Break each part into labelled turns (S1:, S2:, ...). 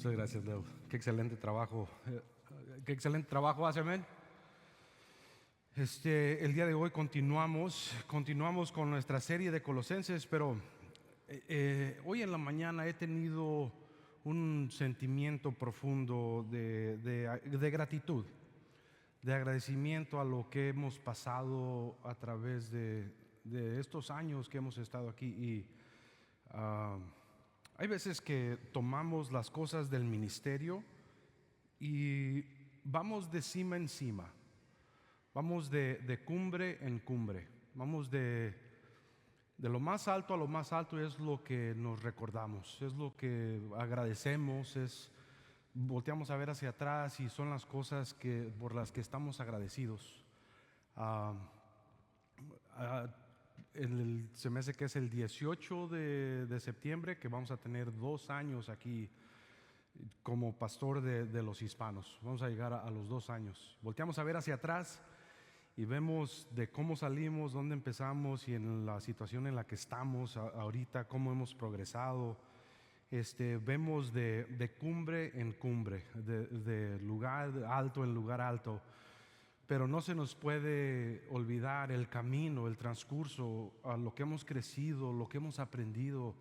S1: Muchas gracias, Leo. Qué excelente trabajo. Qué excelente trabajo hace, amén. El día de hoy continuamos con nuestra serie de Colosenses, pero hoy en la mañana he tenido un sentimiento profundo de gratitud, de agradecimiento a lo que hemos pasado a través de estos años que hemos estado aquí. Y hay veces que tomamos las cosas del ministerio y vamos de cima en cima, vamos de cumbre en cumbre, vamos de lo más alto a lo más alto. Es lo que nos recordamos, es lo que agradecemos, volteamos a ver hacia atrás y son las cosas por las que estamos agradecidos. Se me hace que es el 18 de septiembre que vamos a tener 2 años aquí como pastor de los hispanos. Vamos a llegar a los 2 años. Volteamos a ver hacia atrás y vemos de cómo salimos, dónde empezamos y en la situación en la que estamos ahorita, cómo hemos progresado. Vemos de cumbre en cumbre, de lugar alto en lugar alto. Pero no se nos puede olvidar el camino, el transcurso, a lo que hemos crecido, lo que hemos aprendido,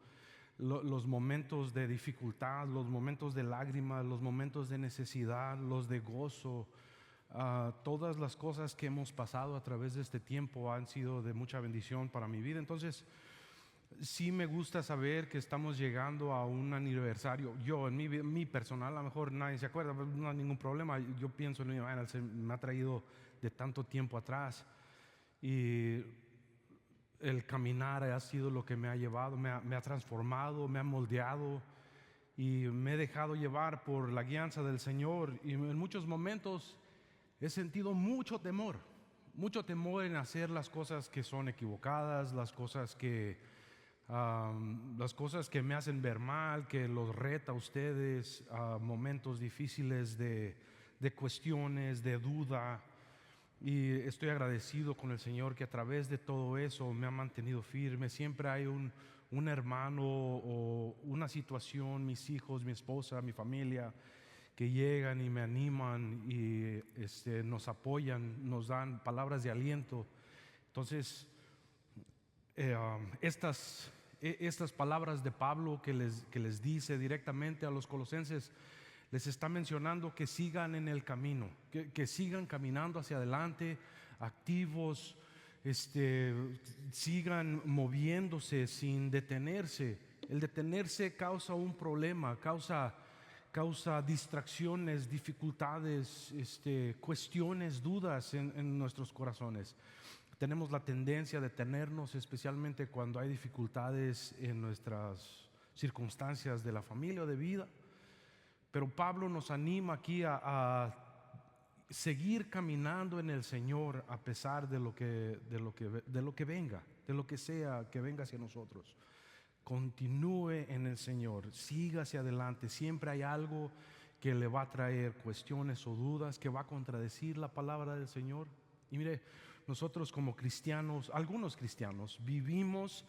S1: los momentos de dificultad, los momentos de lágrimas, los momentos de necesidad, los de gozo. Todas las cosas que hemos pasado a través de este tiempo han sido de mucha bendición para mi vida. Entonces, sí me gusta saber que estamos llegando a un aniversario. Yo, en mi personal, a lo mejor nadie se acuerda, pero no hay ningún problema. Yo pienso en me ha traído de tanto tiempo atrás. Y el caminar ha sido lo que me ha llevado, me ha transformado, me ha moldeado. Y me he dejado llevar por la guianza del Señor. Y en muchos momentos he sentido mucho temor en hacer las cosas que son equivocadas, las cosas que me hacen ver mal, que los reta a ustedes, a momentos difíciles de cuestiones, de duda. Y estoy agradecido con el Señor que a través de todo eso me ha mantenido firme. Siempre hay un hermano o una situación, mis hijos, mi esposa, mi familia, que llegan y me animan y nos apoyan, nos dan palabras de aliento. Entonces, estas palabras de Pablo que les dice directamente a los colosenses, les está mencionando que sigan en el camino, que sigan caminando hacia adelante, activos, sigan moviéndose sin detenerse. El detenerse causa un problema, causa distracciones, dificultades, cuestiones, dudas en nuestros corazones. Tenemos la tendencia de detenernos, especialmente cuando hay dificultades en nuestras circunstancias de la familia o de vida. Pero Pablo nos anima aquí a seguir caminando en el Señor a pesar de lo que venga, de lo que sea que venga hacia nosotros. Continúe en el Señor, siga hacia adelante. Siempre hay algo que le va a traer cuestiones o dudas, que va a contradecir la palabra del Señor. Y mire, nosotros como cristianos, algunos cristianos, vivimos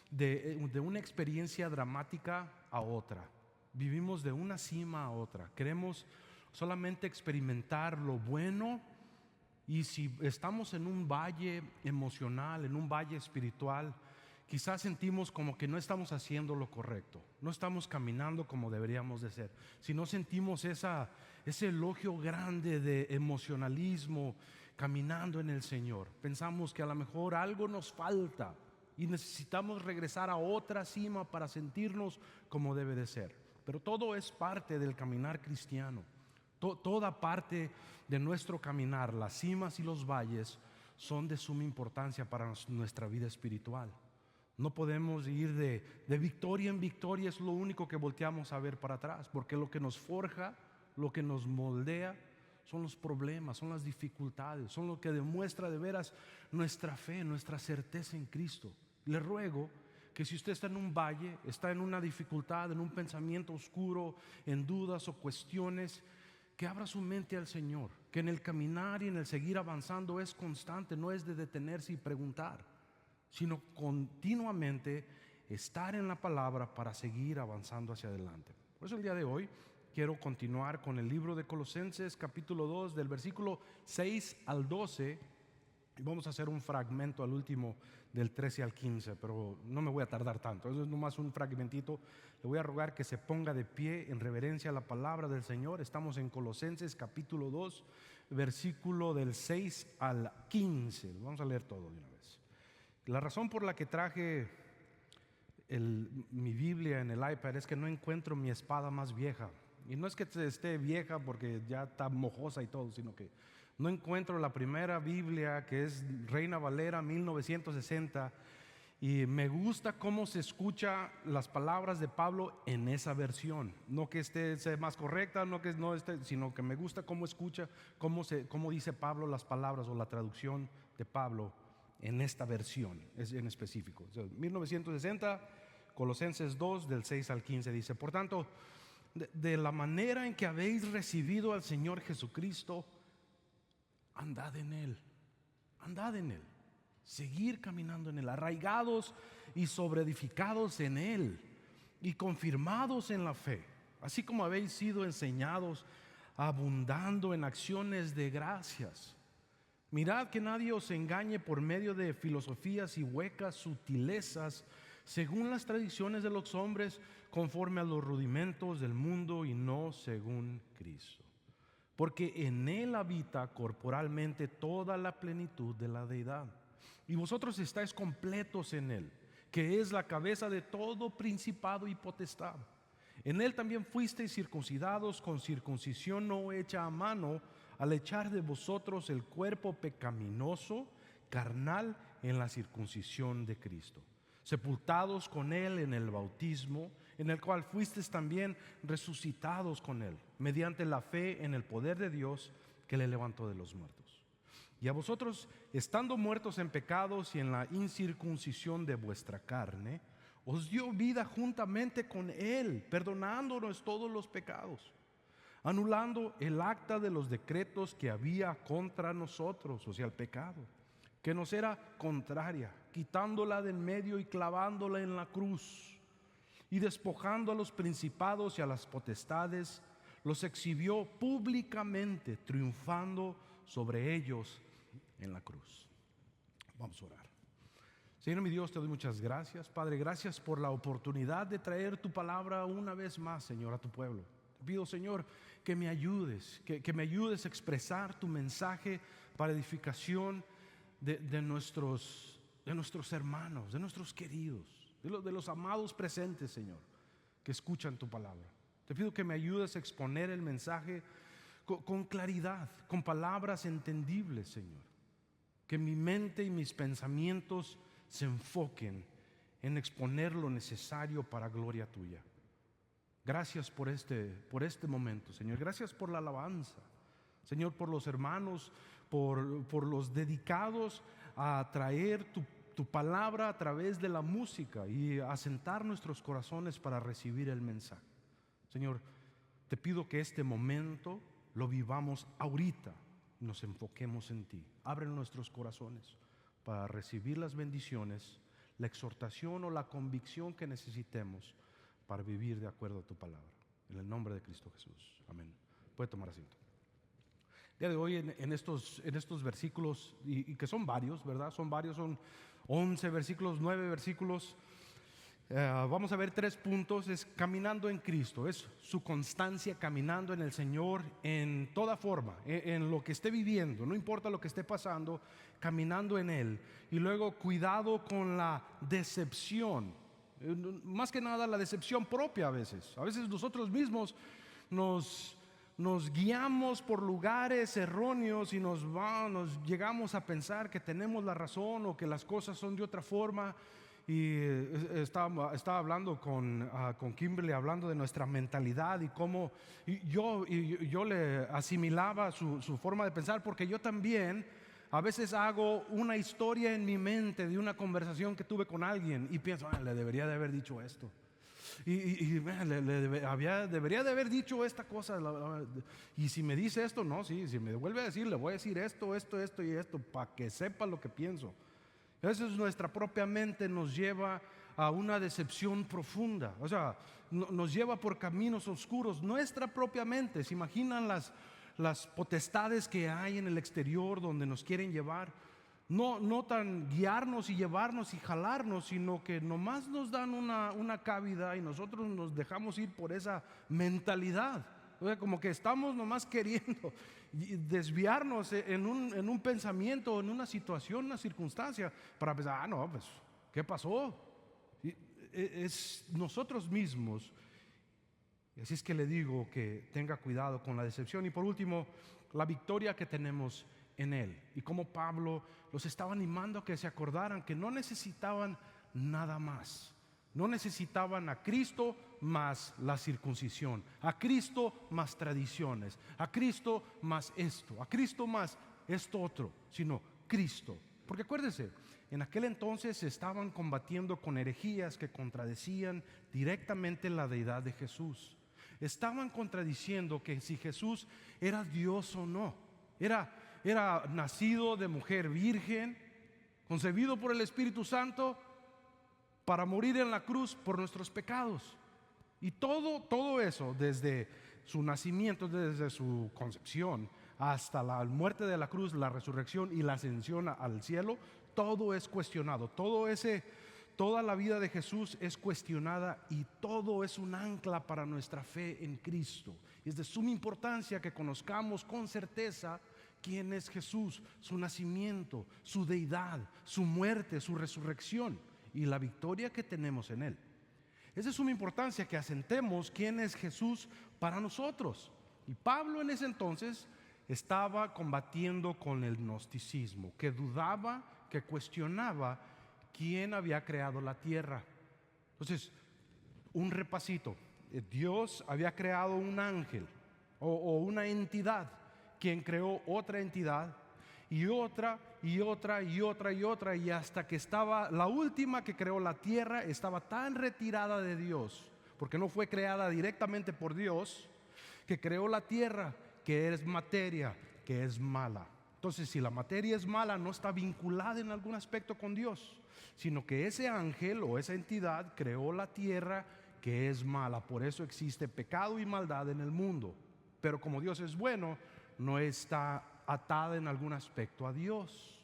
S1: de una experiencia dramática a otra. Vivimos de una cima a otra. Queremos solamente experimentar lo bueno. Y si estamos en un valle emocional, en un valle espiritual, quizás sentimos como que no estamos haciendo lo correcto, no estamos caminando como deberíamos de ser. Si no sentimos ese elogio grande de emocionalismo caminando en el Señor, pensamos que a lo mejor algo nos falta y necesitamos regresar a otra cima para sentirnos como debe de ser. Pero todo es parte del caminar cristiano. Toda parte de nuestro caminar, las cimas y los valles, son de suma importancia para nuestra vida espiritual. No podemos ir de victoria en victoria. Es lo único que volteamos a ver para atrás, porque lo que nos forja, lo que nos moldea, son los problemas, son las dificultades, son lo que demuestra de veras nuestra fe, nuestra certeza en Cristo. Le ruego que si usted está en un valle, está en una dificultad, en un pensamiento oscuro, en dudas o cuestiones, que abra su mente al Señor, que en el caminar y en el seguir avanzando es constante, no es de detenerse y preguntar, sino continuamente estar en la palabra para seguir avanzando hacia adelante. Por eso el día de hoy quiero continuar con el libro de Colosenses capítulo 2 del versículo 6 al 12. Y vamos a hacer un fragmento al último del 13 al 15, pero no me voy a tardar tanto. Eso es nomás un fragmentito. Le voy a rogar que se ponga de pie en reverencia a la palabra del Señor. Estamos en Colosenses capítulo 2, versículo del 6 al 15. Vamos a leer todo de una vez. La razón por la que traje mi Biblia en el iPad es que no encuentro mi espada más vieja. Y no es que esté vieja porque ya está mojosa y todo, sino que no encuentro la primera Biblia, que es Reina Valera 1960, y me gusta cómo se escucha las palabras de Pablo en esa versión. No que sea más correcta, no que no esté, sino que me gusta cómo escucha, cómo dice Pablo las palabras o la traducción de Pablo en esta versión en específico. O sea, 1960, Colosenses 2 del 6 al 15 dice: por tanto, de la manera en que habéis recibido al Señor Jesucristo, andad en Él, seguir caminando en Él, arraigados y sobreedificados en Él y confirmados en la fe, así como habéis sido enseñados, abundando en acciones de gracias. Mirad que nadie os engañe por medio de filosofías y huecas sutilezas, según las tradiciones de los hombres, conforme a los rudimentos del mundo y no según Cristo. Porque en Él habita corporalmente toda la plenitud de la deidad. Y vosotros estáis completos en Él, que es la cabeza de todo principado y potestad. En Él también fuisteis circuncidados con circuncisión no hecha a mano, al echar de vosotros el cuerpo pecaminoso, carnal, en la circuncisión de Cristo, sepultados con Él en el bautismo, en el cual fuisteis también resucitados con Él, mediante la fe en el poder de Dios que le levantó de los muertos. Y a vosotros, estando muertos en pecados y en la incircuncisión de vuestra carne, os dio vida juntamente con Él, perdonándonos todos los pecados, anulando el acta de los decretos que había contra nosotros, o sea, el pecado, que nos era contraria, quitándola del medio y clavándola en la cruz. Y despojando a los principados y a las potestades, los exhibió públicamente, triunfando sobre ellos en la cruz. Vamos a orar. Señor mi Dios, te doy muchas gracias, Padre. Gracias por la oportunidad de traer tu palabra una vez más, Señor, a tu pueblo. Te pido, Señor, que me ayudes, que me ayudes a expresar tu mensaje para edificación de nuestros hermanos, de nuestros queridos, de los amados presentes, Señor, que escuchan tu palabra. Te pido que me ayudes a exponer el mensaje con claridad, con palabras entendibles, Señor. Que mi mente y mis pensamientos se enfoquen en exponer lo necesario para gloria tuya. Gracias por este momento, Señor. Gracias por la alabanza, Señor, por los hermanos, por los dedicados a traer tu palabra a través de la música y a sentar nuestros corazones para recibir el mensaje. Señor, te pido que este momento lo vivamos ahorita y nos enfoquemos en ti. Abre nuestros corazones para recibir las bendiciones, la exhortación o la convicción que necesitemos para vivir de acuerdo a tu palabra. En el nombre de Cristo Jesús. Amén. Puede tomar asiento. El día de hoy en estos versículos, y que son varios, ¿verdad? Son 11 versículos, 9 versículos. Vamos a ver 3 puntos. Es caminando en Cristo, es su constancia caminando en el Señor en toda forma, en lo que esté viviendo, no importa lo que esté pasando, caminando en Él. Y luego cuidado con la decepción, más que nada la decepción propia a veces nosotros mismos nos guiamos por lugares erróneos y nos llegamos a pensar que tenemos la razón o que las cosas son de otra forma. Y estaba hablando con Kimberly, hablando de nuestra mentalidad y cómo yo le asimilaba su forma de pensar, porque yo también a veces hago una historia en mi mente de una conversación que tuve con alguien y pienso, le debería de haber dicho esto. Debería de haber dicho esta cosa. Y si me dice esto, no, sí, si me vuelve a decir, le voy a decir esto y esto, para que sepa lo que pienso. A veces nuestra propia mente nos lleva a una decepción profunda. O sea, nos lleva por caminos oscuros. Nuestra propia mente, ¿se imaginan las potestades que hay en el exterior donde nos quieren llevar? No tan guiarnos y llevarnos y jalarnos, sino que nomás nos dan una cavidad y nosotros nos dejamos ir por esa mentalidad. O sea, como que estamos nomás queriendo desviarnos en un pensamiento, en una situación, una circunstancia, para pensar, no, pues, ¿qué pasó? Es nosotros mismos. Así es que le digo que tenga cuidado con la decepción. Y por último, la victoria que tenemos en Él. Y como Pablo los estaba animando a que se acordaran que no necesitaban nada más. No necesitaban a Cristo más la circuncisión, a Cristo más tradiciones, a Cristo más esto, a Cristo más esto otro, sino Cristo. Porque acuérdense, en aquel entonces se estaban combatiendo con herejías que contradecían directamente la deidad de Jesús. Estaban contradiciendo que si Jesús era Dios o no. Era nacido de mujer virgen, concebido por el Espíritu Santo para morir en la cruz por nuestros pecados. Y todo eso, desde su nacimiento, desde su concepción hasta la muerte de la cruz, la resurrección y la ascensión al cielo, todo es cuestionado. Toda la vida de Jesús es cuestionada y todo es un ancla para nuestra fe en Cristo. Es de suma importancia que conozcamos con certeza quién es Jesús, su nacimiento, su deidad, su muerte, su resurrección y la victoria que tenemos en Él. Es de suma importancia que asentemos quién es Jesús para nosotros. Y Pablo en ese entonces estaba combatiendo con el gnosticismo, que dudaba, que cuestionaba quién había creado la tierra. Entonces, un repasito. Dios había creado un ángel o una entidad, quien creó otra entidad y otra y otra y otra y otra, y hasta que estaba la última que creó la tierra estaba tan retirada de Dios, porque no fue creada directamente por Dios, que creó la tierra, que es materia, que es mala. Entonces, si la materia es mala, no está vinculada en algún aspecto con Dios, sino que ese ángel o esa entidad creó la tierra, que es mala. Por eso existe pecado y maldad en el mundo. Pero como Dios es bueno, no está atada en algún aspecto a Dios.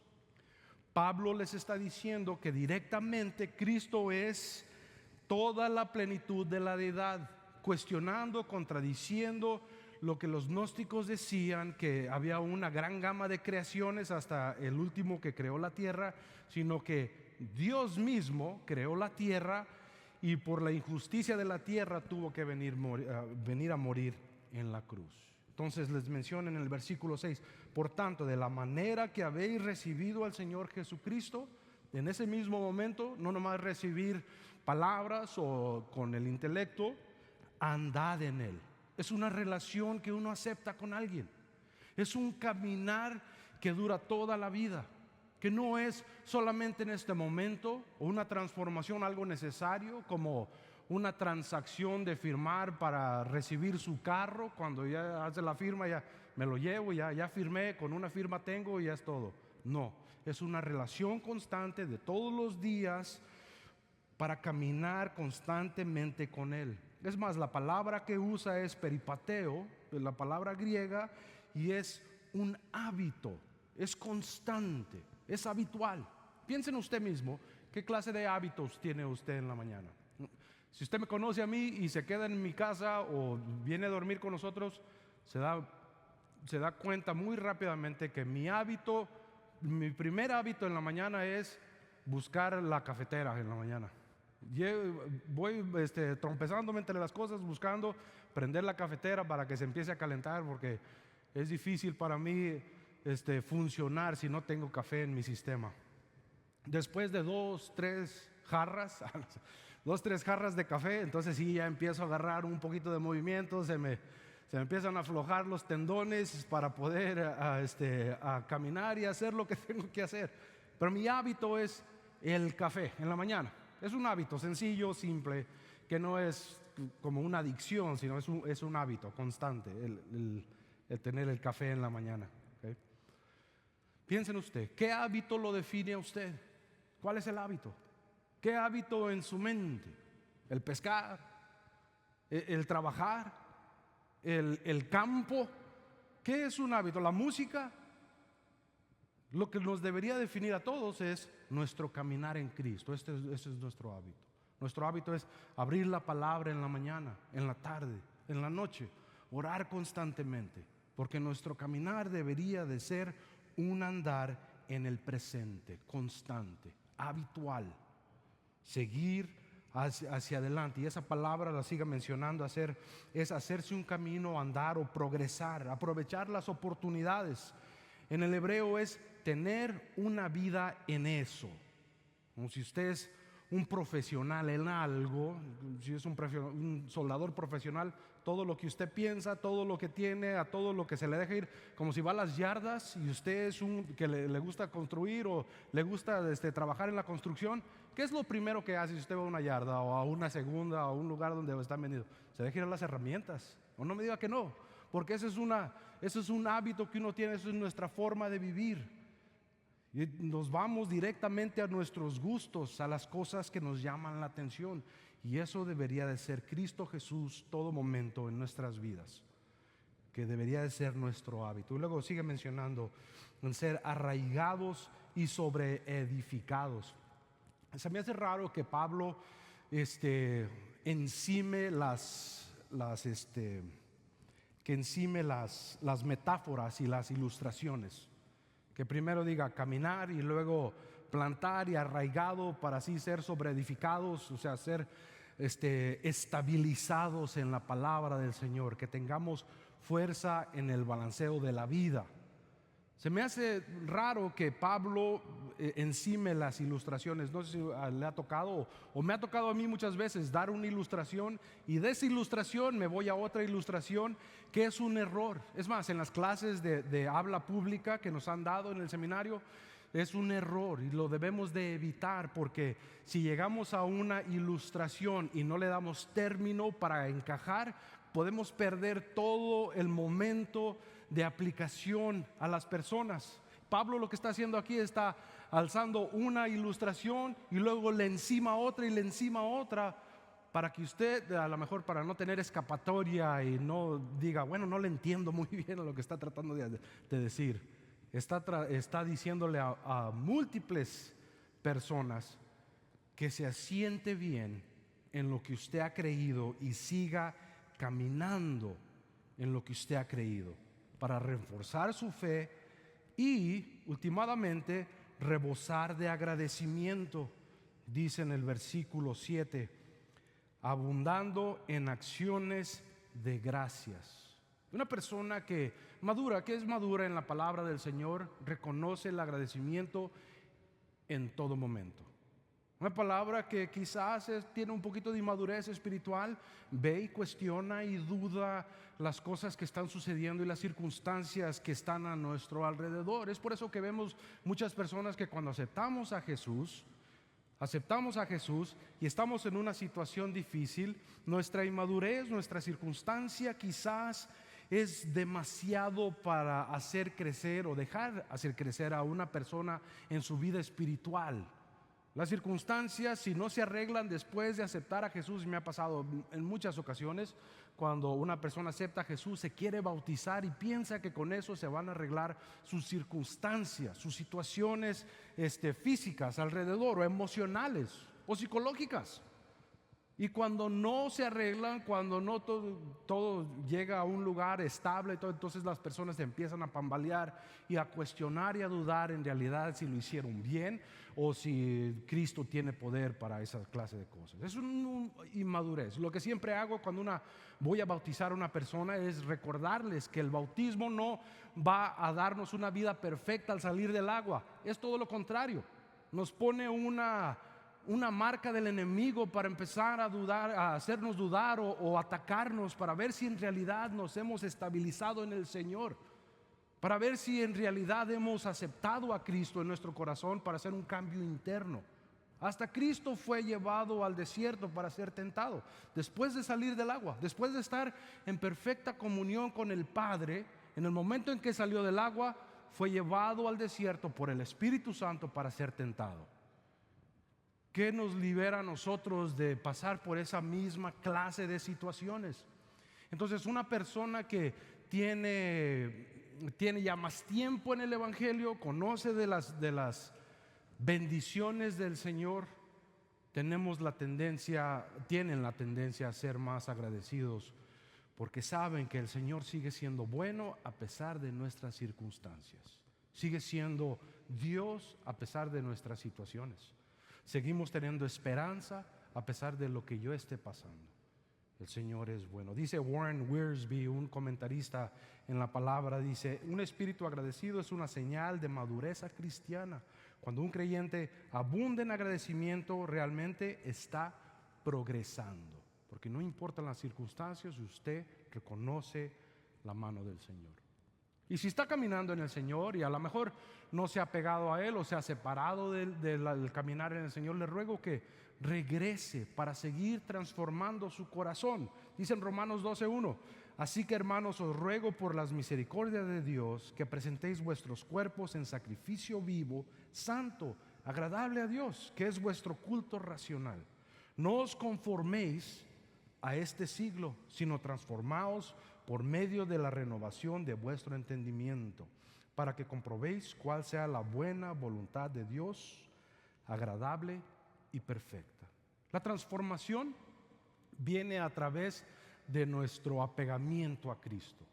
S1: Pablo les está diciendo que directamente Cristo es toda la plenitud de la deidad, cuestionando, contradiciendo lo que los gnósticos decían, que había una gran gama de creaciones hasta el último que creó la tierra, sino que Dios mismo creó la tierra y por la injusticia de la tierra tuvo que venir a morir en la cruz. Entonces les menciona en el versículo 6, por tanto, de la manera que habéis recibido al Señor Jesucristo, en ese mismo momento, no nomás recibir palabras o con el intelecto, andad en Él. Es una relación que uno acepta con alguien. Es un caminar que dura toda la vida, que no es solamente en este momento, o una transformación, algo necesario, como una transacción de firmar para recibir su carro. Cuando ya hace la firma, ya me lo llevo, ya firmé, con una firma tengo y ya es todo. No, es una relación constante de todos los días para caminar constantemente con Él. Es más, la palabra que usa es peripateo, la palabra griega, y es un hábito, es constante, es habitual. Piensen usted mismo, ¿qué clase de hábitos tiene usted en la mañana? Si usted me conoce a mí y se queda en mi casa o viene a dormir con nosotros, se da cuenta muy rápidamente que mi primer hábito en la mañana es buscar la cafetera en la mañana. Voy trompezándome entre las cosas, buscando prender la cafetera para que se empiece a calentar, porque es difícil para mí funcionar si no tengo café en mi sistema. Después de 2-3 jarras, 2-3 jarras de café, entonces sí, ya empiezo a agarrar un poquito de movimiento, se me empiezan a aflojar los tendones para poder a caminar y hacer lo que tengo que hacer. Pero mi hábito es el café en la mañana. Es un hábito sencillo, simple, que no es como una adicción, sino es un hábito constante, el tener el café en la mañana. ¿Okay? Piensen usted, ¿qué hábito lo define a usted? ¿Cuál es el hábito? ¿Qué hábito en su mente? ¿El pescar? ¿El trabajar? ¿El campo? ¿Qué es un hábito? ¿La música? Lo que nos debería definir a todos es nuestro caminar en Cristo. Ese es nuestro hábito. Nuestro hábito es abrir la palabra en la mañana, en la tarde, en la noche, orar constantemente, porque nuestro caminar debería de ser un andar en el presente, constante, habitual, seguir hacia adelante. Y esa palabra la siga mencionando, es hacerse un camino, andar o progresar, aprovechar las oportunidades. En el hebreo es tener una vida en eso. Como si usted es un profesional en algo, si es un soldador profesional, todo lo que usted piensa, todo lo que tiene, a todo lo que se le deja ir, como si va a las yardas y usted es que le gusta construir o le gusta trabajar en la construcción. ¿Qué es lo primero que hace si usted va a una yarda o a una segunda o a un lugar donde están vendidos? Se deja ir a las herramientas. O no me diga que no, porque eso es un hábito que uno tiene, eso es nuestra forma de vivir. Y nos vamos directamente a nuestros gustos, a las cosas que nos llaman la atención. Y eso debería de ser Cristo Jesús todo momento en nuestras vidas, que debería de ser nuestro hábito. Y luego sigue mencionando en ser arraigados y sobreedificados. Se me hace raro que Pablo encime las metáforas y las ilustraciones. Que primero diga caminar y luego plantar y arraigado para así ser sobreedificados, o sea, ser estabilizados en la palabra del Señor, que tengamos fuerza en el balanceo de la vida. Se me hace raro que Pablo encime las ilustraciones. No sé si le ha tocado o me ha tocado a mí muchas veces dar una ilustración y de esa ilustración me voy a otra ilustración que es un error. Es más, en las clases de habla pública que nos han dado en el seminario, es un error y lo debemos de evitar, porque si llegamos a una ilustración y no le damos término para encajar, podemos perder todo el momento de aplicación a las personas. Pablo lo que está haciendo aquí está alzando una ilustración y luego le encima otra y le encima otra, para que usted, a lo mejor para no tener escapatoria y no diga, bueno, no le entiendo muy bien a lo que está tratando de decir. Está diciéndole a múltiples personas que se asiente bien en lo que usted ha creído y siga caminando en lo que usted ha creído, para reforzar su fe y últimamente rebosar de agradecimiento. Dice en el versículo 7, abundando en acciones de gracias. Una persona que es madura en la palabra del Señor, reconoce el agradecimiento en todo momento. Una palabra que quizás tiene un poquito de inmadurez espiritual, ve y cuestiona y duda las cosas que están sucediendo y las circunstancias que están a nuestro alrededor. Es por eso que vemos muchas personas que cuando aceptamos a Jesús y estamos en una situación difícil, nuestra inmadurez, nuestra circunstancia quizás es demasiado para hacer crecer o dejar hacer crecer a una persona en su vida espiritual. Las circunstancias, si no se arreglan después de aceptar a Jesús, me ha pasado en muchas ocasiones, cuando una persona acepta a Jesús, se quiere bautizar y piensa que con eso se van a arreglar sus circunstancias, sus situaciones físicas alrededor, o emocionales, o psicológicas. Y cuando no se arreglan, cuando no todo llega a un lugar estable, entonces las personas empiezan a tambalear y a cuestionar y a dudar en realidad si lo hicieron bien o si Cristo tiene poder para esa clase de cosas. Es una inmadurez. Lo que siempre hago cuando voy a bautizar a una persona es recordarles que el bautismo no va a darnos una vida perfecta al salir del agua. Es todo lo contrario. Nos pone una marca del enemigo para empezar a dudar, a hacernos dudar o atacarnos, para ver si en realidad nos hemos estabilizado en el Señor, para ver si en realidad hemos aceptado a Cristo en nuestro corazón para hacer un cambio interno. Hasta Cristo fue llevado al desierto para ser tentado. Después de salir del agua, después de estar en perfecta comunión con el Padre, en el momento en que salió del agua, fue llevado al desierto por el Espíritu Santo para ser tentado. ¿Qué nos libera a nosotros de pasar por esa misma clase de situaciones? Entonces, una persona que tiene ya más tiempo en el Evangelio, conoce de las bendiciones del Señor, tienen la tendencia a ser más agradecidos, porque saben que el Señor sigue siendo bueno a pesar de nuestras circunstancias. Sigue siendo Dios a pesar de nuestras situaciones. Seguimos teniendo esperanza a pesar de lo que yo esté pasando. El Señor es bueno. Dice Warren Wiersbe, un comentarista en la palabra, dice: un espíritu agradecido es una señal de madurez cristiana. Cuando un creyente abunda en agradecimiento, realmente está progresando, porque no importan las circunstancias, usted reconoce la mano del Señor. Y si está caminando en el Señor y a lo mejor no se ha pegado a Él o se ha separado del caminar en el Señor, le ruego que regrese para seguir transformando su corazón. Dice en Romanos 12:1: así que, hermanos, os ruego por las misericordias de Dios que presentéis vuestros cuerpos en sacrificio vivo, santo, agradable a Dios, que es vuestro culto racional. No os conforméis a este siglo, sino transformaos por medio de la renovación de vuestro entendimiento, para que comprobéis cuál sea la buena voluntad de Dios, agradable y perfecta. La transformación viene a través de nuestro apegamiento a Cristo.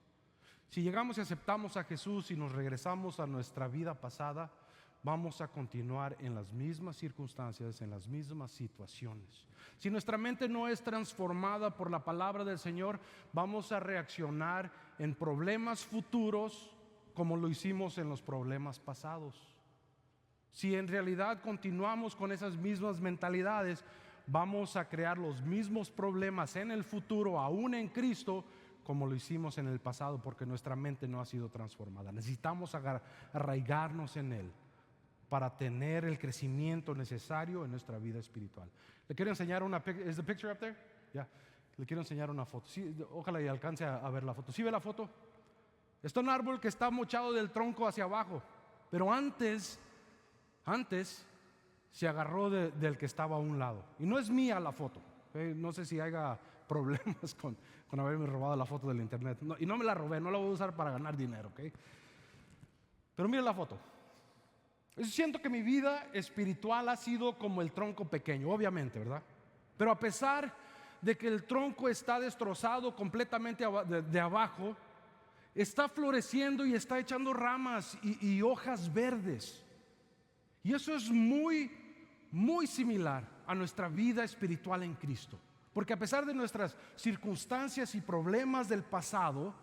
S1: Si llegamos y aceptamos a Jesús y nos regresamos a nuestra vida pasada, vamos a continuar en las mismas circunstancias, en las mismas situaciones. Si nuestra mente no es transformada por la palabra del Señor, vamos a reaccionar en problemas futuros como lo hicimos en los problemas pasados. Si en realidad continuamos con esas mismas mentalidades, vamos a crear los mismos problemas en el futuro, aún en Cristo, como lo hicimos en el pasado, porque nuestra mente no ha sido transformada. Necesitamos arraigarnos en Él para tener el crecimiento necesario en nuestra vida espiritual. Le quiero enseñar una ¿is the picture up there? Yeah. Le quiero enseñar una foto. Sí, ojalá y alcance a ver la foto. ¿Sí ve la foto? Está un árbol que está mochado del tronco hacia abajo, pero antes se agarró del que estaba a un lado. Y no es mía la foto. No sé si haya problemas con haberme robado la foto del internet. No, y no me la robé, no la voy a usar para ganar dinero, ¿ok? Pero mire la foto. Yo siento que mi vida espiritual ha sido como el tronco pequeño, obviamente, ¿verdad? Pero a pesar de que el tronco está destrozado completamente de abajo, está floreciendo y está echando ramas y hojas verdes. Y eso es muy, muy similar a nuestra vida espiritual en Cristo. Porque a pesar de nuestras circunstancias y problemas del pasado,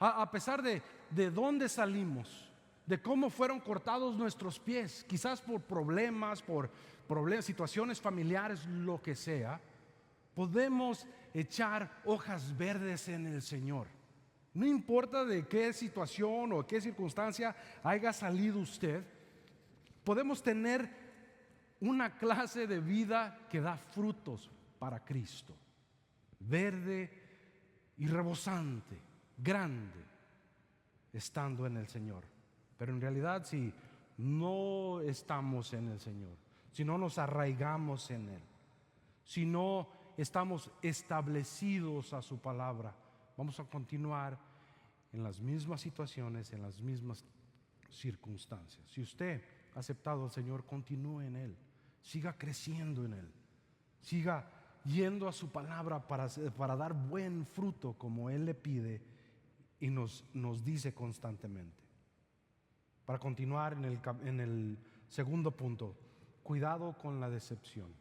S1: a pesar de dónde salimos, de cómo fueron cortados nuestros pies, quizás por problemas, situaciones familiares, lo que sea, podemos echar hojas verdes en el Señor. No importa de qué situación o qué circunstancia haya salido usted, podemos tener una clase de vida que da frutos para Cristo, verde y rebosante, grande, estando en el Señor. Pero en realidad, si no estamos en el Señor, si no nos arraigamos en Él, si no estamos establecidos a su palabra, vamos a continuar en las mismas situaciones, en las mismas circunstancias. Si usted ha aceptado al Señor, continúe en Él, siga creciendo en Él, siga yendo a su palabra para dar buen fruto como Él le pide y nos dice constantemente. Para continuar en el segundo punto, cuidado con la decepción.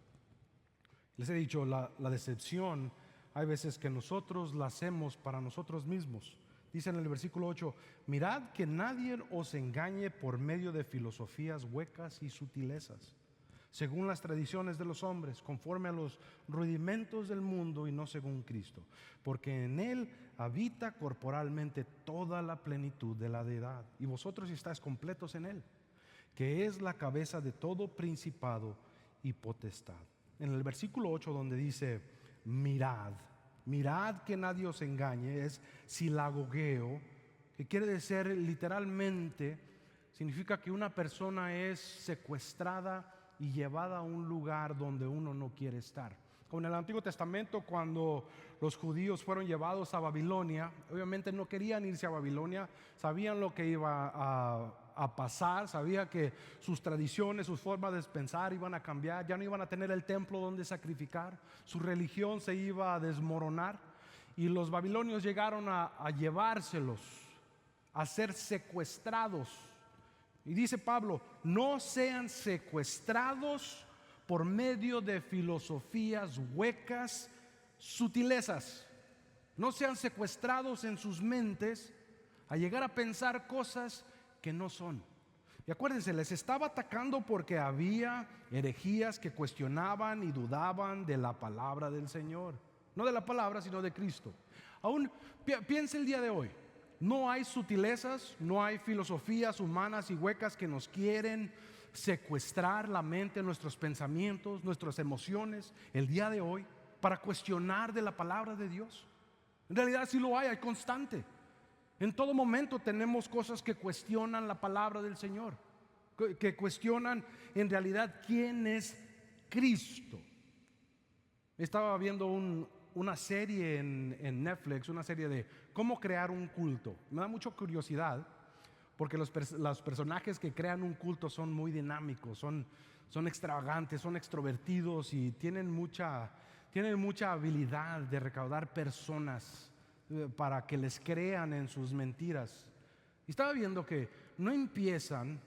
S1: Les he dicho, la decepción hay veces que nosotros la hacemos para nosotros mismos. Dice en el versículo 8: mirad que nadie os engañe por medio de filosofías huecas y sutilezas, según las tradiciones de los hombres, conforme a los rudimentos del mundo y no según Cristo, porque en Él habita corporalmente toda la plenitud de la deidad, y vosotros estáis completos en Él, que es la cabeza de todo principado y potestad. En el versículo 8, donde dice mirad que nadie os engañe, es silagogeo, que quiere decir literalmente, significa que una persona es secuestrada y llevada a un lugar donde uno no quiere estar. Como en el Antiguo Testamento, cuando los judíos fueron llevados a Babilonia, obviamente no querían irse a Babilonia, sabían lo que iba a pasar, sabían que sus tradiciones, sus formas de pensar iban a cambiar, ya no iban a tener el templo donde sacrificar, su religión se iba a desmoronar, y los babilonios llegaron a llevárselos, a ser secuestrados. Y dice Pablo, no sean secuestrados por medio de filosofías huecas, sutilezas. No sean secuestrados en sus mentes a llegar a pensar cosas que no son. Y acuérdense, les estaba atacando porque había herejías que cuestionaban y dudaban de la palabra del Señor. No de la palabra, sino de Cristo. Aún piense el día de hoy. No hay sutilezas, no hay filosofías humanas y huecas que nos quieren secuestrar la mente, nuestros pensamientos, nuestras emociones el día de hoy para cuestionar de la palabra de Dios. En realidad sí lo hay constante. En todo momento tenemos cosas que cuestionan la palabra del Señor, que cuestionan en realidad quién es Cristo. Estaba viendo una serie en Netflix, una serie de cómo crear un culto. Me da mucha curiosidad porque los personajes que crean un culto son muy dinámicos, son extravagantes, son extrovertidos y tienen mucha habilidad de recaudar personas para que les crean en sus mentiras. Y estaba viendo que no empiezan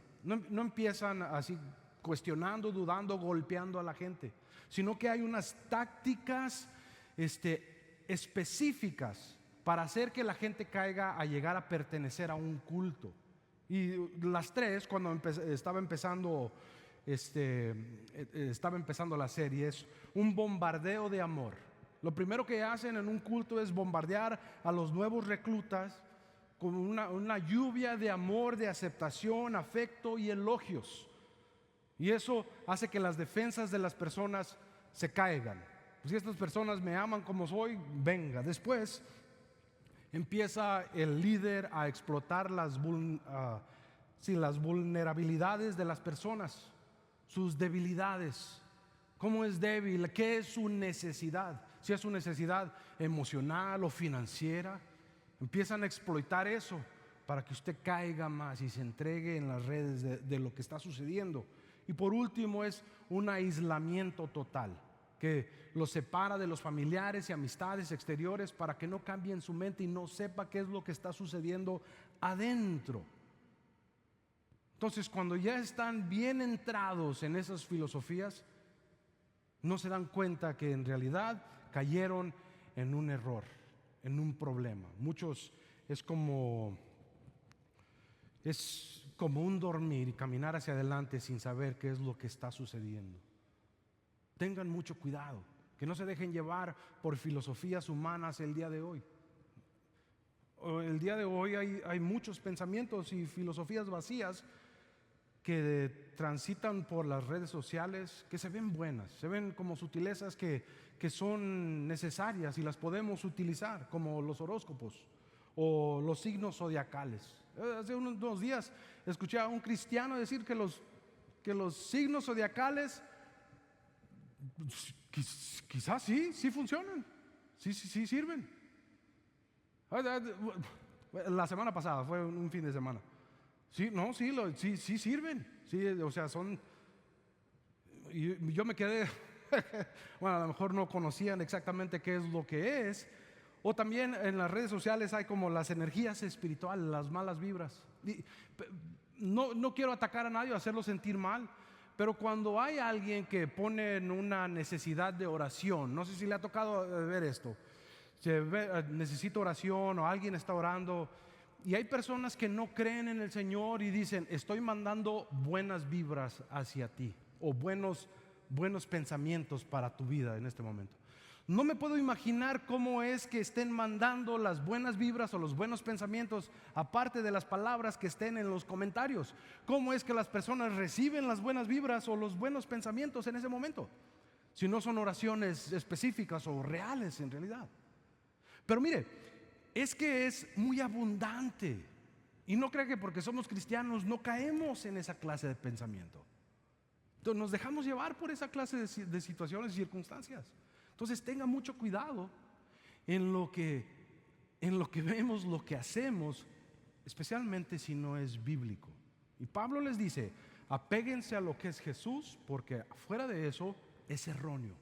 S1: así cuestionando, dudando, golpeando a la gente, sino que hay unas tácticas específicas para hacer que la gente caiga a llegar a pertenecer a un culto. Y las tres, cuando estaba empezando la serie, es un bombardeo de amor. Lo primero que hacen en un culto es bombardear a los nuevos reclutas con una lluvia de amor, de aceptación, afecto y elogios. Y eso hace que las defensas de las personas se caigan. Pues si estas personas me aman como soy, venga. Después empieza el líder a explotar las vulnerabilidades de las personas, sus debilidades. ¿Cómo es débil? ¿Qué es su necesidad? Si es su necesidad emocional o financiera, empiezan a explotar eso para que usted caiga más y se entregue en las redes de lo que está sucediendo. Y por último es un aislamiento total, que los separa de los familiares y amistades exteriores para que no cambien su mente y no sepa qué es lo que está sucediendo adentro. Entonces, cuando ya están bien entrados en esas filosofías, no se dan cuenta que en realidad cayeron en un error, en un problema. Muchos es como un dormir y caminar hacia adelante sin saber qué es lo que está sucediendo. Tengan mucho cuidado, que no se dejen llevar por filosofías humanas el día de hoy. El día de hoy hay muchos pensamientos y filosofías vacías que transitan por las redes sociales, que se ven buenas, se ven como sutilezas que son necesarias y las podemos utilizar, como los horóscopos o los signos zodiacales. Hace unos días escuché a un cristiano decir que los signos zodiacales quizás sí funcionan, sí sirven. La semana pasada fue un fin de semana. Sí sirven. Sí, o sea, y yo me quedé, bueno, a lo mejor no conocían exactamente qué es lo que es. O también en las redes sociales hay como las energías espirituales, las malas vibras. No quiero atacar a nadie o hacerlo sentir mal, pero cuando hay alguien que pone en una necesidad de oración, no sé si le ha tocado ver esto, necesita oración o alguien está orando, y hay personas que no creen en el Señor y dicen, estoy mandando buenas vibras hacia ti o buenos pensamientos para tu vida en este momento. No me puedo imaginar cómo es que estén mandando las buenas vibras o los buenos pensamientos aparte de las palabras que estén en los comentarios. ¿Cómo es que las personas reciben las buenas vibras o los buenos pensamientos en ese momento? Si no son oraciones específicas o reales en realidad. Pero mire, es que es muy abundante. Y no crea que porque somos cristianos no caemos en esa clase de pensamiento. Entonces nos dejamos llevar por esa clase de situaciones y circunstancias. Entonces tenga mucho cuidado en lo que vemos, lo que hacemos, especialmente si no es bíblico. Y Pablo les dice, apéguense a lo que es Jesús, porque fuera de eso es erróneo.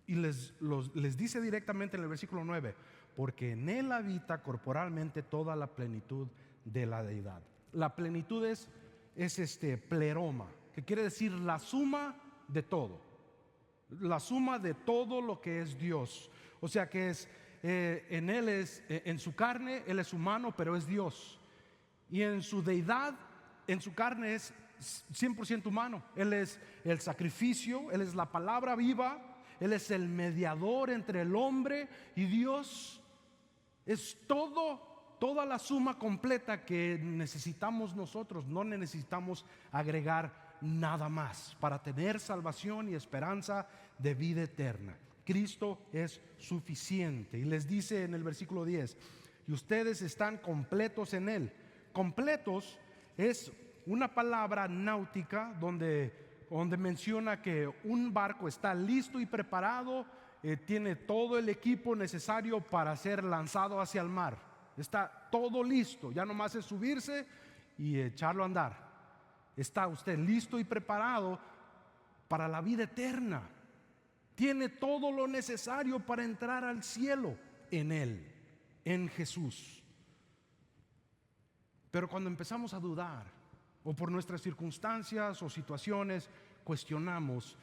S1: Y les dice directamente en el versículo 9, porque en Él habita corporalmente toda la plenitud de la deidad. La plenitud es pleroma, que quiere decir la suma de todo. La suma de todo lo que es Dios. O sea que en Él en su carne, Él es humano, pero es Dios. Y en su deidad, en su carne es 100% humano. Él es el sacrificio, Él es la palabra viva, Él es el mediador entre el hombre y Dios. Es toda la suma completa que necesitamos nosotros. No necesitamos agregar nada más para tener salvación y esperanza de vida eterna. Cristo es suficiente. Y les dice en el versículo 10, y ustedes están completos en Él. Completos es una palabra náutica donde menciona que un barco está listo y preparado, tiene todo el equipo necesario para ser lanzado hacia el mar. Está todo listo, ya nomás es subirse y echarlo a andar. Está usted listo y preparado para la vida eterna. Tiene todo lo necesario para entrar al cielo en Él, en Jesús. Pero cuando empezamos a dudar, o por nuestras circunstancias o situaciones cuestionamos,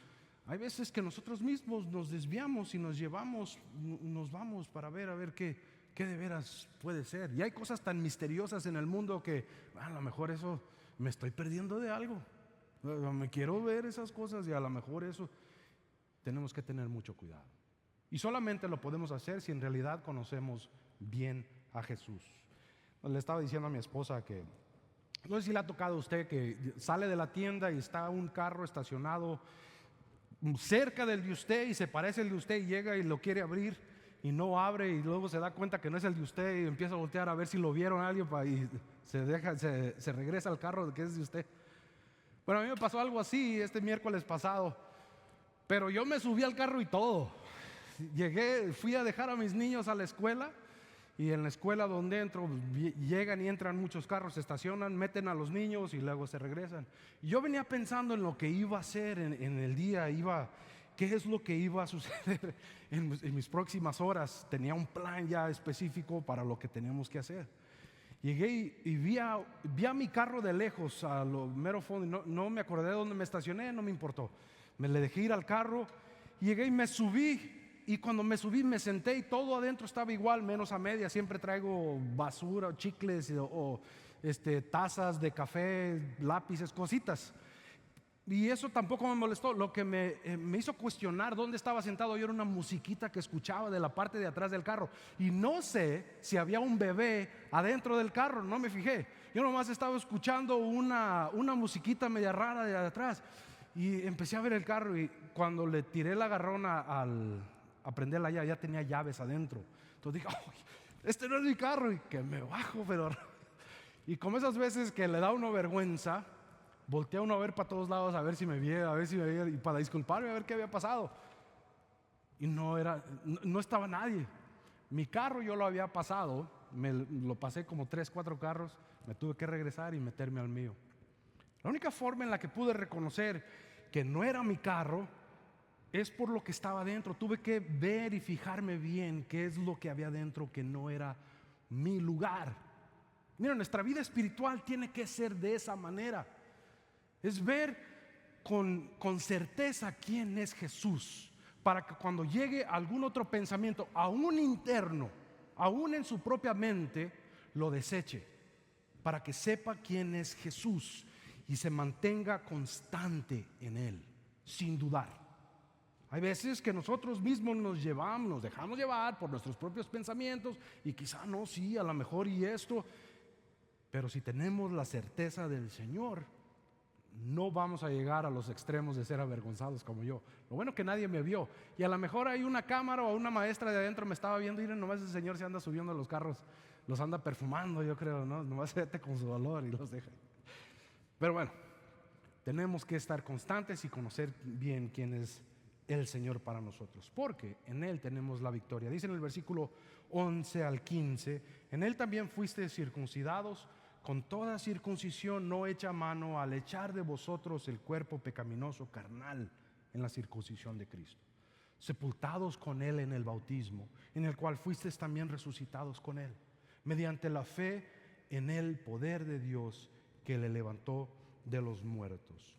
S1: hay veces que nosotros mismos nos desviamos y nos vamos para ver qué de veras puede ser. Y hay cosas tan misteriosas en el mundo que a lo mejor eso me estoy perdiendo de algo. Me quiero ver esas cosas y a lo mejor eso. Tenemos que tener mucho cuidado. Y solamente lo podemos hacer si en realidad conocemos bien a Jesús. Le estaba diciendo a mi esposa que no sé si le ha tocado a usted que sale de la tienda y está un carro estacionado cerca del de usted y se parece al de usted y llega y lo quiere abrir y no abre y luego se da cuenta que no es el de usted y empieza a voltear a ver si lo vieron a alguien y se regresa al carro que es de usted. Bueno, a mí me pasó algo así este miércoles pasado, pero yo me subí al carro y todo. Fui a dejar a mis niños a la escuela. Y en la escuela donde entro, llegan y entran muchos carros, se estacionan, meten a los niños y luego se regresan. Y yo venía pensando en lo que iba a hacer en el día, qué es lo que iba a suceder en mis próximas horas. Tenía un plan ya específico para lo que teníamos que hacer. Llegué y vi a mi carro de lejos, a lo mero fondo, no me acordé de dónde me estacioné, no me importó. Me le dejé ir al carro, llegué y me subí. Y cuando me subí me senté y todo adentro estaba igual, menos a media. Siempre traigo basura, chicles o tazas de café, lápices, cositas. Y eso tampoco me molestó. Lo que me hizo cuestionar dónde estaba sentado yo era una musiquita que escuchaba de la parte de atrás del carro. Y no sé si había un bebé adentro del carro, no me fijé. Yo nomás estaba escuchando una musiquita media rara de atrás. Y empecé a ver el carro y cuando le tiré el agarrón a prenderla ya tenía llaves adentro. Entonces dije, este no es mi carro, y que me bajo, pero y como esas veces que le da uno vergüenza, voltea uno a ver para todos lados a ver si me veía, y para disculparme a ver qué había pasado. Y no estaba nadie. Mi carro yo lo había pasado, lo pasé como 3, 4 carros, me tuve que regresar y meterme al mío. La única forma en la que pude reconocer que no era mi carro es por lo que estaba dentro. Tuve que ver y fijarme bien qué es lo que había dentro que no era mi lugar. Mira, nuestra vida espiritual tiene que ser de esa manera. Es ver con certeza quién es Jesús, para que cuando llegue algún otro pensamiento, aún interno, aún en su propia mente, lo deseche, para que sepa quién es Jesús y se mantenga constante en Él, sin dudar. Hay veces que nosotros mismos nos dejamos llevar por nuestros propios pensamientos y quizá no, sí, a lo mejor y esto, pero si tenemos la certeza del Señor, no vamos a llegar a los extremos de ser avergonzados como yo. Lo bueno que nadie me vio, y a lo mejor hay una cámara o una maestra de adentro me estaba viendo y nomás ese señor se anda subiendo a los carros, los anda perfumando, yo creo, ¿no? Nomás se mete con su olor y los deja. Pero bueno, tenemos que estar constantes y conocer bien quién es el Señor para nosotros, porque en Él tenemos la victoria. Dice en el versículo 11 al 15: en Él también fuiste circuncidados con toda circuncisión no hecha a mano, al echar de vosotros el cuerpo pecaminoso carnal en la circuncisión de Cristo, sepultados con Él en el bautismo, en el cual fuisteis también resucitados con Él, mediante la fe en el poder de Dios que le levantó de los muertos.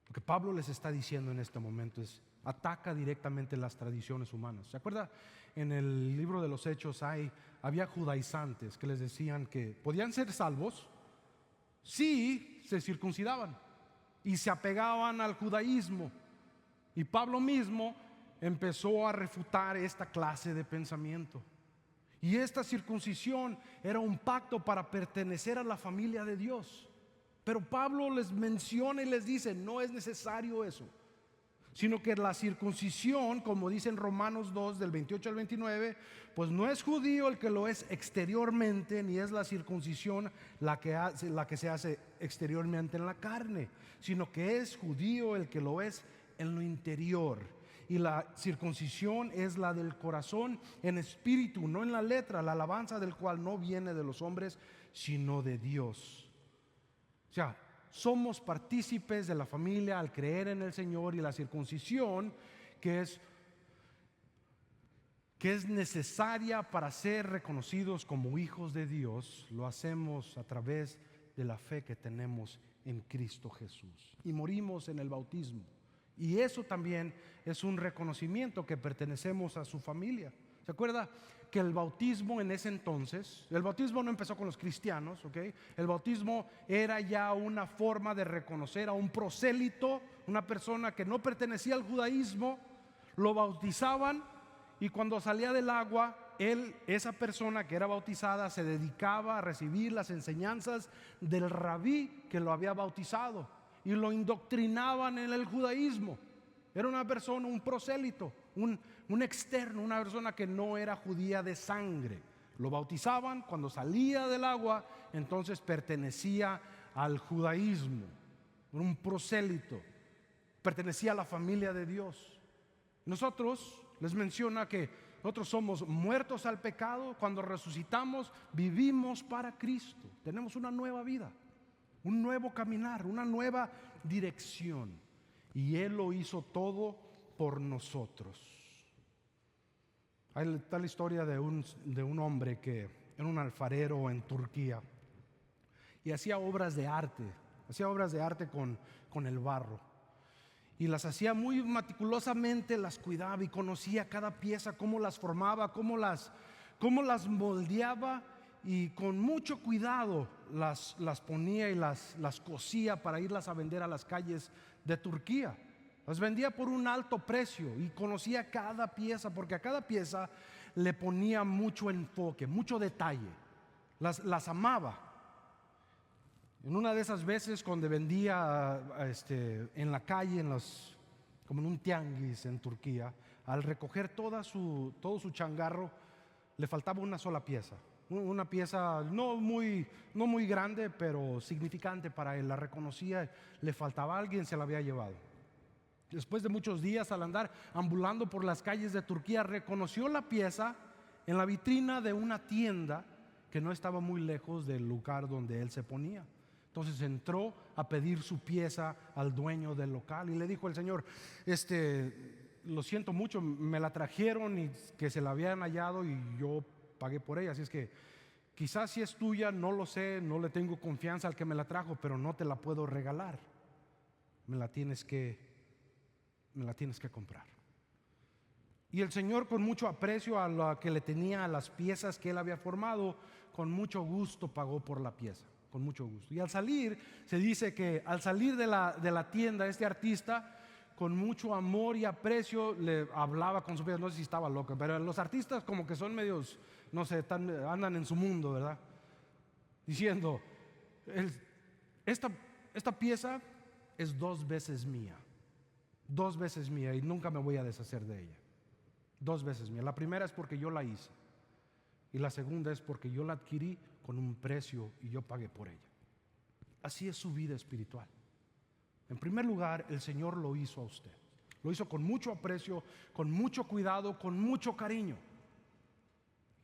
S1: Lo que Pablo les está diciendo en este momento es: ataca directamente las tradiciones humanas. ¿Se acuerda? En el libro de los Hechos había judaizantes que les decían que podían ser salvos si se circuncidaban y se apegaban al judaísmo. Y Pablo mismo empezó a refutar esta clase de pensamiento. Y esta circuncisión era un pacto para pertenecer a la familia de Dios. Pero Pablo les menciona y les dice: no es necesario eso, sino que la circuncisión, como dice en Romanos 2 del 28 al 29, pues no es judío el que lo es exteriormente, ni es la circuncisión la que se hace exteriormente en la carne, sino que es judío el que lo es en lo interior. Y la circuncisión es la del corazón en espíritu, no en la letra, la alabanza del cual no viene de los hombres, sino de Dios. O sea, somos partícipes de la familia al creer en el Señor, y la circuncisión que es necesaria para ser reconocidos como hijos de Dios, lo hacemos a través de la fe que tenemos en Cristo Jesús, y morimos en el bautismo. Y eso también es un reconocimiento que pertenecemos a su familia. ¿Se acuerda que el bautismo en ese entonces, el bautismo no empezó con los cristianos, ¿ok? El bautismo era ya una forma de reconocer a un prosélito, una persona que no pertenecía al judaísmo. Lo bautizaban, y cuando salía del agua, esa persona que era bautizada se dedicaba a recibir las enseñanzas del rabí que lo había bautizado, y lo indoctrinaban en el judaísmo. Era una persona, un prosélito, un externo, una persona que no era judía de sangre. Lo bautizaban, cuando salía del agua, entonces pertenecía al judaísmo. Era un prosélito, pertenecía a la familia de Dios. Nosotros, les menciona que nosotros somos muertos al pecado. Cuando resucitamos, vivimos para Cristo. Tenemos una nueva vida, un nuevo caminar, una nueva dirección, y Él lo hizo todo por nosotros. Hay tal historia de un hombre que era un alfarero en Turquía y hacía obras de arte con el barro, y las hacía muy meticulosamente, las cuidaba y conocía cada pieza, cómo las formaba, cómo las moldeaba, y con mucho cuidado las ponía y las cosía para irlas a vender a las calles de Turquía. Las vendía por un alto precio y conocía cada pieza, porque a cada pieza le ponía mucho enfoque, mucho detalle. Las amaba. En una de esas veces, cuando vendía en la calle, como en un tianguis en Turquía, al recoger todo su changarro, le faltaba una sola pieza. Una pieza no muy grande, pero significante para él. La reconocía, le faltaba, alguien se la había llevado. Después de muchos días, al andar ambulando por las calles de Turquía, reconoció la pieza en la vitrina de una tienda que no estaba muy lejos del lugar donde él se ponía. Entonces entró a pedir su pieza al dueño del local y le dijo el señor: lo siento mucho, me la trajeron y que se la habían hallado y yo pagué por ella, así es que quizás si es tuya, no lo sé, no le tengo confianza al que me la trajo, pero no te la puedo regalar, me la tienes que comprar. Y el Señor, con mucho aprecio a lo que le tenía a las piezas que él había formado, con mucho gusto pagó por la pieza, con mucho gusto. Y al salir, se dice que al salir de la tienda, este artista, con mucho amor y aprecio, le hablaba con su pieza. No sé si estaba loco, pero los artistas como que son medios, no sé, andan en su mundo, ¿verdad? Diciendo: esta pieza es 2 veces mía, 2 veces mía, y nunca me voy a deshacer de ella. 2 veces mía. La primera es porque yo la hice, y la segunda es porque yo la adquirí con un precio y yo pagué por ella. así es su vida espiritual. En primer lugar, el Señor lo hizo a usted. Lo hizo con mucho aprecio, con mucho cuidado, con mucho cariño.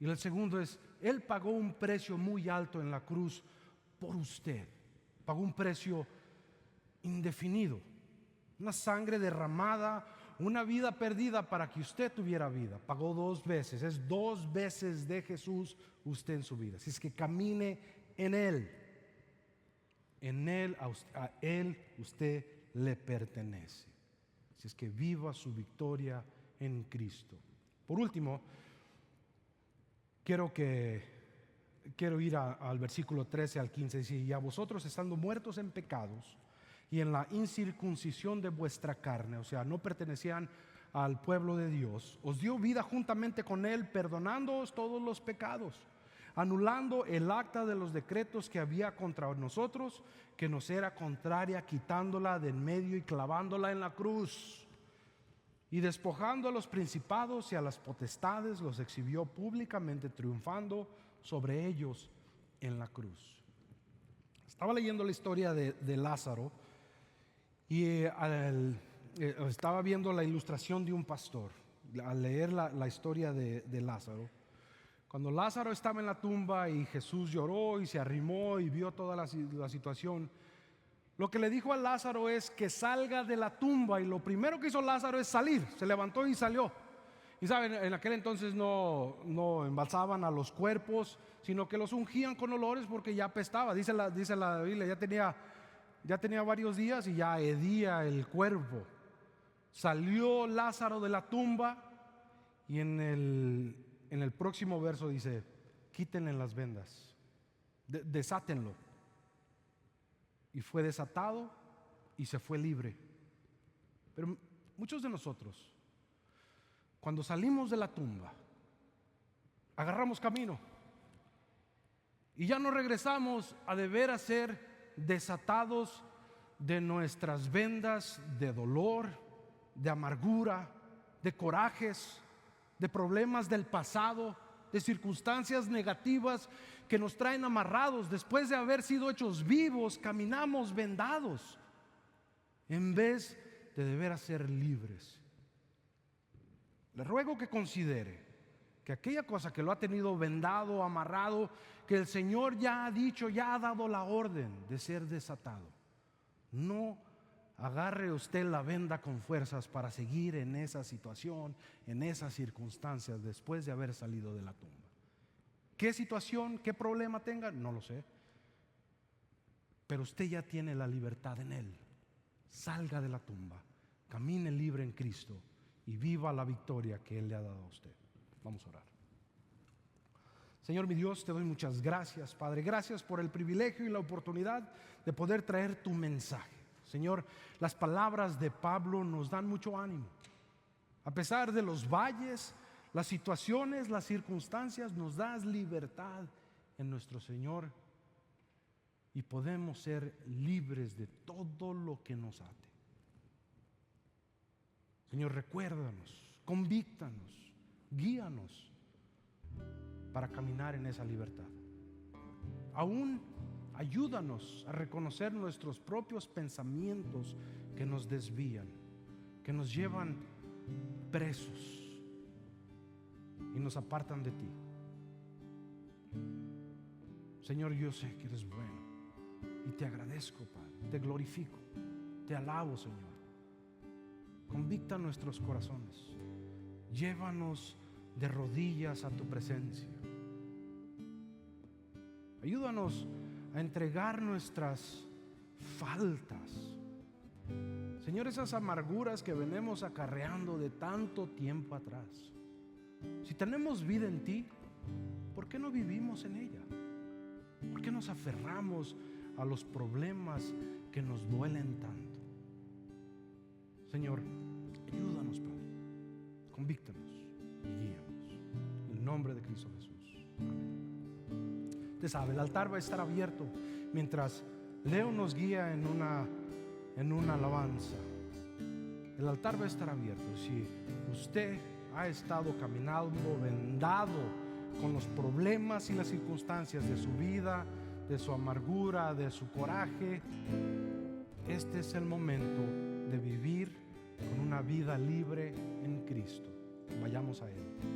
S1: Y el segundo es, Él pagó un precio muy alto en la cruz por usted. Pagó un precio indefinido. Una sangre derramada, una vida perdida para que usted tuviera vida. Pagó 2 veces. Es 2 veces de Jesús usted en su vida. Así es que camine en Él. En Él, a Él usted le pertenece. Así es que viva su victoria en Cristo. Por último, quiero ir al versículo 13 al 15. Dice: y a vosotros, estando muertos en pecados y en la incircuncisión de vuestra carne, o sea, no pertenecían al pueblo de Dios, os dio vida juntamente con Él, perdonándoos todos los pecados, anulando el acta de los decretos que había contra nosotros, que nos era contraria, quitándola de en medio y clavándola en la cruz. Y despojando a los principados y a las potestades, los exhibió públicamente, triunfando sobre ellos en la cruz. Estaba leyendo la historia de Lázaro y estaba viendo la ilustración de un pastor. Al leer la historia de Lázaro, cuando Lázaro estaba en la tumba y Jesús lloró y se arrimó y vio toda la situación, lo que le dijo a Lázaro es que salga de la tumba. Y lo primero que hizo Lázaro es salir. Se levantó y salió. Y saben, en aquel entonces no embalsaban a los cuerpos, sino que los ungían con olores porque ya apestaba. Dice la Biblia, ya tenía varios días y ya hedía el cuerpo. Salió Lázaro de la tumba y en el próximo verso dice: quítenle las vendas, desátenlo. Y fue desatado y se fue libre. Pero muchos de nosotros, cuando salimos de la tumba, agarramos camino y ya no regresamos a deber a ser desatados de nuestras vendas de dolor, de amargura, de corajes, de problemas del pasado, de circunstancias negativas que nos traen amarrados. Después de haber sido hechos vivos, caminamos vendados en vez de deber a ser libres. Le ruego que considere que aquella cosa que lo ha tenido vendado, amarrado, que el Señor ya ha dicho, ya ha dado la orden de ser desatado. No agarre usted la venda con fuerzas para seguir en esa situación, en esas circunstancias, después de haber salido de la tumba. ¿Qué situación, qué problema tenga? No lo sé. Pero usted ya tiene la libertad en Él. Salga de la tumba, camine libre en Cristo y viva la victoria que Él le ha dado a usted. Vamos a orar. Señor mi Dios, te doy muchas gracias, Padre. Gracias por el privilegio y la oportunidad de poder traer tu mensaje. Señor, las palabras de Pablo nos dan mucho ánimo. A pesar de los valles, las situaciones, las circunstancias, nos das libertad en nuestro Señor y podemos ser libres de todo lo que nos ate. Señor, recuérdanos, convíctanos, guíanos para caminar en esa libertad. Aún ayúdanos a reconocer nuestros propios pensamientos que nos desvían, que nos llevan presos y nos apartan de ti. Señor, yo sé que eres bueno y te agradezco, Padre, te glorifico, te alabo, Señor. Convicta nuestros corazones, llévanos de rodillas a tu presencia. Ayúdanos a entregar nuestras faltas, Señor, esas amarguras que venimos acarreando de tanto tiempo atrás. Si tenemos vida en ti, ¿por qué no vivimos en ella? ¿Por qué nos aferramos a los problemas que nos duelen tanto? Señor, ayúdanos, Padre, convíctanos y guíanos. En el nombre de Cristo Jesús. Amén. Usted sabe, el altar va a estar abierto mientras Leo nos guía en una alabanza. El altar va a estar abierto. Si usted ha estado caminando vendado con los problemas y las circunstancias de su vida, de su amargura, de su coraje. Este es el momento de vivir con una vida libre en Cristo. Vayamos a Él.